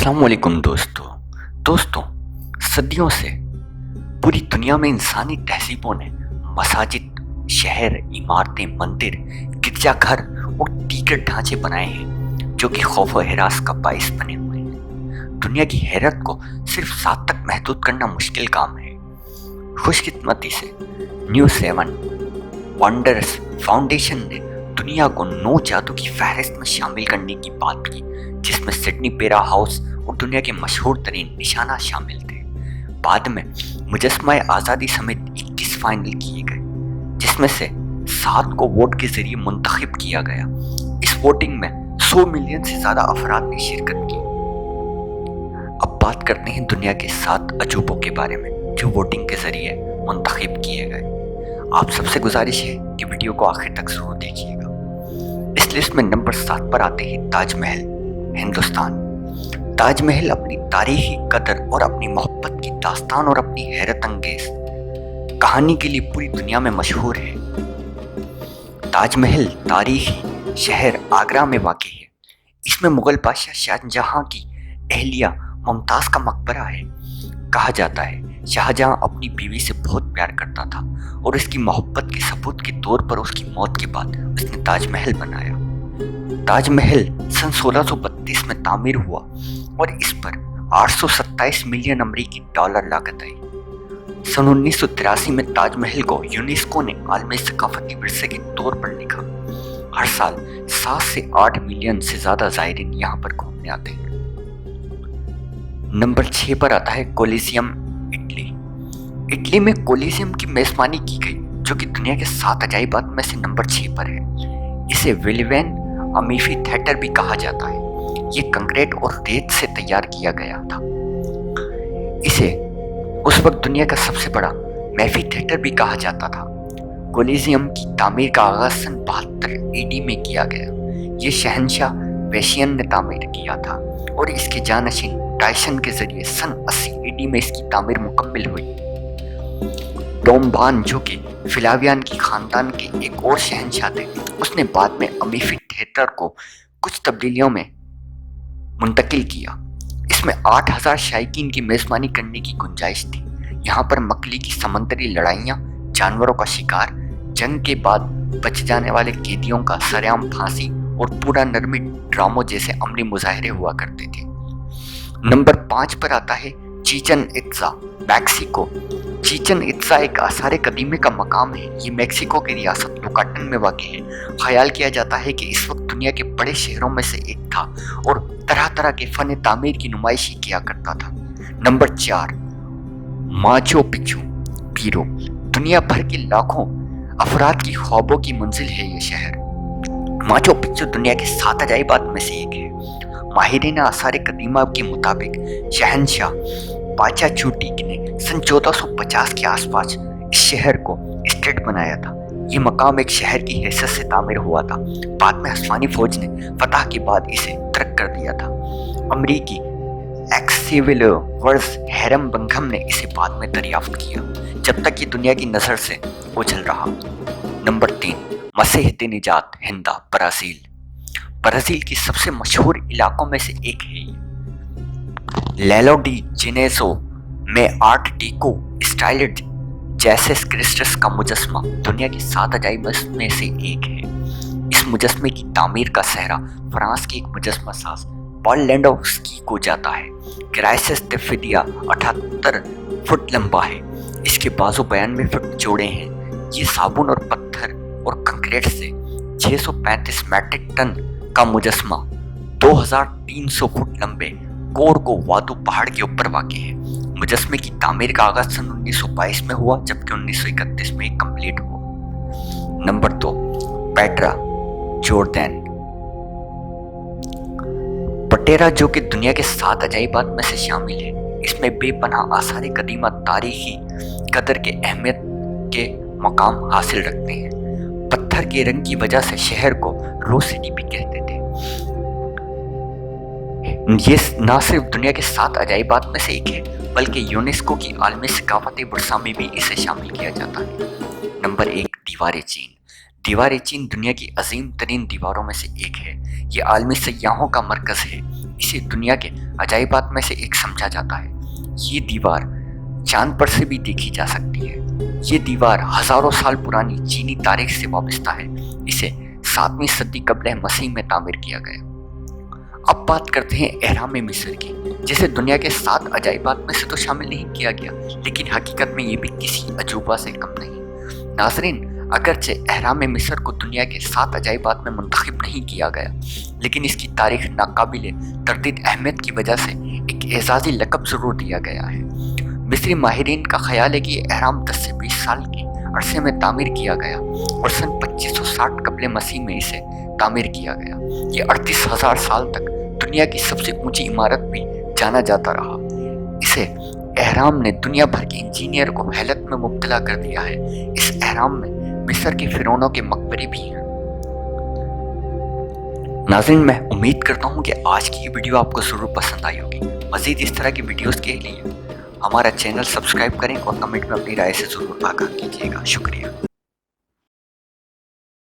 अस्सलाम वालेकुम दोस्तों सदियों से पूरी दुनिया में इंसानी तहजीबों ने मसाजिद, शहर, इमारतें, मंदिर, गिरजाघर और दीगर ढांचे बनाए हैं जो कि खौफ व हिरास का बाइस बने हुए हैं। दुनिया की हैरत को सिर्फ सात तक महदूद करना मुश्किल काम है। खुशकिस्मती से न्यू 7 वंडर्स फाउंडेशन ने दुनिया को 9 जादू की फहरिस्त में शामिल करने की बात की, जिसमें सिडनी पेरा हाउस और दुनिया के मशहूर तरीन निशाना शामिल थे। बाद में मुजस्समा आज़ादी समेत 21 फाइनल किए गए, जिसमें से 7 को वोट के जरिए मुंतखब किया गया। इस वोटिंग में 100 मिलियन से ज़्यादा अफराद ने शिरकत की। अब बात करते हैं दुनिया के 7 अजूबों के बारे में जो वोटिंग के जरिए मुंतखब किए गए। आप सबसे गुजारिश है कि वीडियो को आखिर तक जरूर देखिएगा। इस लिस्ट में नंबर 7 पर आते हैं ताजमहल, हिंदुस्तान। ताजमहल अपनी तारीखी कदर और अपनी मोहब्बत की दास्तान और अपनी हैरत अंगेज कहानी के लिए पूरी दुनिया में मशहूर है। ताजमहल तारीखी शहर आगरा में वाक़ है। इसमें मुगल बादशाह शाहजहां की अहलिया मुमताज़ का मकबरा है। कहा जाता है शाहजहां अपनी बीवी से बहुत प्यार करता था और इसकी मोहब्बत के सबूत के तौर पर उसकी मौत के बाद उसने ताजमहल बनाया। ताजमहल सन 1632 में तामीर हुआ और इस पर 827 मिलियन अमरीकी डॉलर लागत आई। सन 1983 में ताजमहल को यूनेस्को ने आलमी सकाफती विरसे के तौर पर लिखा। हर साल 7 से 8 मिलियन से ज़्यादा ज़ायरीन यहाँ पर घूमने आते हैं। नंबर 6 पर आता है कोलिसियम, इटली। इटली में कोलिसियम की मेज़बानी की गई जो कि दुनिया के 7 अजायबात में से नंबर 6 पर है। इसे विल्वेन अमीफी थिएटर भी कहा जाता है। ये कंक्रीट और रेत से तैयार किया गया था। इसे उस वक्त दुनिया का सबसे बड़ा मैफी थिएटर भी कहा जाता था। कोलिसियम की तामीर का आगाज सन 72 ईडी में किया गया। ये शहंशाह वेशियन ने तामीर किया था और इसके जानशीन टाइसन के जरिए सन 80 ईडी में इसकी तामीर मुकम्मल हुई। डोमबान जो कि फिलावियान की खानदान के एक और शहंशाह थे, उसने बाद में अमीफी थिएटर को कुछ तब्दीलियों में मुंतकिल किया। इसमें 8000 शायकीन की मेज़बानी करने की गुंजाइश थी। यहाँ पर मकली की समंदरी लड़ाइयाँ, जानवरों का शिकार, जंग के बाद बच जाने वाले कैदियों का सरेआम फांसी और पूरा नरमी ड्रामों जैसे अमली मुजाहरे हुआ करते थे। नंबर 5 पर आता है चिचन इत्जा, मैक्सिको। चिचन इत्जा एक आसार कदीमे का मकाम है। ये मैक्सिको की रियासत युकाटन में वाक़ है। ख्याल किया जाता है कि इस वक्त दुनिया के बड़े शहरों में से एक था और तरह तरह के फ़न तामीर की नुमाइश किया करता था। नंबर 4 माचू पिच्चू, पीरू। दुनिया भर के लाखों अफराद की ख्वाबों की मंजिल है ये शहर। माचू पिच्चू दुनिया के 7 अजायबात में से एक है। माहिरीन आसार कदीमा के मुताबिक शहंशाह पाचाचूटिक ने सन 1450 के आसपास इस शहर को स्टेट बनाया था। ये मकाम एक शहर की हैसियत से तामीर हुआ था। बाद में हस्वानी फौज ने फतह के बाद इसे तर्क कर दिया था। अमरीकी एक्ससिविल-वर्स हैरम बंगम ने इसे बाद में दरियाफ्त किया, जब तक ये दुनिया की नज़र से ओझल रहा। नंबर 3 मसीह निजात, हिंदा, ब्राज़ील। ब्राज़ील की सबसे मशहूर इलाकों में से एक है ये। लेलो डी जिनेजो में आर्ट डीको स्टाइल्ड जेसस क्रिस्टस का मुजस्मा दुनिया की 7 अजायब में से एक है। इस मुजस्मे की तामीर का सहरा फ्रांस के एक मुजस्मा साज पॉल लैंडोव्स्की को जाता है। ग्राइसिस दे फिदिया 78 फुट लंबा है। इसके बाजू 92 फुट चौड़े हैं। ये साबुन और पत्थर और कंक्रीट से 635 मैट्रिक टन का मुजस्मा 2300 फुट लंबे कोरगो वादू पहाड़ के ऊपर वाक़ है। मुजस्मे की तामीर का आगाज सन 1922 में हुआ, जबकि 1931 में कंप्लीट हुआ। Number 2 Petra, Jordan. पटेरा जो कि दुनिया के 7 अजायबात में से शामिल है। इसमें बेपनाह आसार कदीमा तारीखी कदर के अहमियत के मकाम हासिल रखते हैं। पत्थर के रंग की वजह से शहर को रोज सिटी भी कहते थे। ये न सिर्फ दुनिया के 7 अजायबात में से एक है, बल्कि यूनेस्को की आलमी सकाफती विरसा में भी इसे शामिल किया जाता है। नंबर 1 दीवार चीन। दीवार चीन दुनिया की अजीम तरीन दीवारों में से एक है। ये आलमी सयाहों का मरकज़ है। इसे दुनिया के अजायबात में से एक समझा जाता है। ये दीवार चांद पर से भी देखी जा सकती है। ये दीवार हज़ारों साल पुरानी चीनी तारीख से वाबस्ता है। इसे 7वीं सदी कब्ल मसीह में तामीर किया गया। अब बात करते हैं एहराम मिस्र की, जिसे दुनिया के 7 अजायबात में से तो शामिल नहीं किया गया, लेकिन हकीकत में ये भी किसी अजूबा से कम नहीं। नाज़रीन, अगरचे एहराम मिस्र को दुनिया के 7 अजायबात में मुंतखब नहीं किया गया, लेकिन इसकी तारीख नाकाबिल तरदीद अहमियत की वजह से एक एजाज़ी लक़ब ज़रूर दिया गया है। मिस्री माहिरीन का ख्याल है कि एहराम 10 से 20 साल के अरसे में तामीर किया गया और सन 2560 कब्ल मसीह में इसे तामीर किया गया। ये 38,000 साल तक दुनिया की सबसे ऊंची इमारत भी जाना जाता रहा। इसे एहराम ने दुनिया भर के इंजीनियर को हैरत में मुब्तला कर दिया है। इस एहराम में मिस्र के फिरौनों के मकबरे भी हैं। नाज़रीन, मैं उम्मीद करता हूँ कि आज की ये वीडियो आपको ज़रूर पसंद आई होगी। मज़ीद इस तरह की वीडियोज़ के लिए हमारा चैनल सब्सक्राइब करें और कमेंट में अपनी राय से ज़रूर आगाह कीजिएगा। शुक्रिया।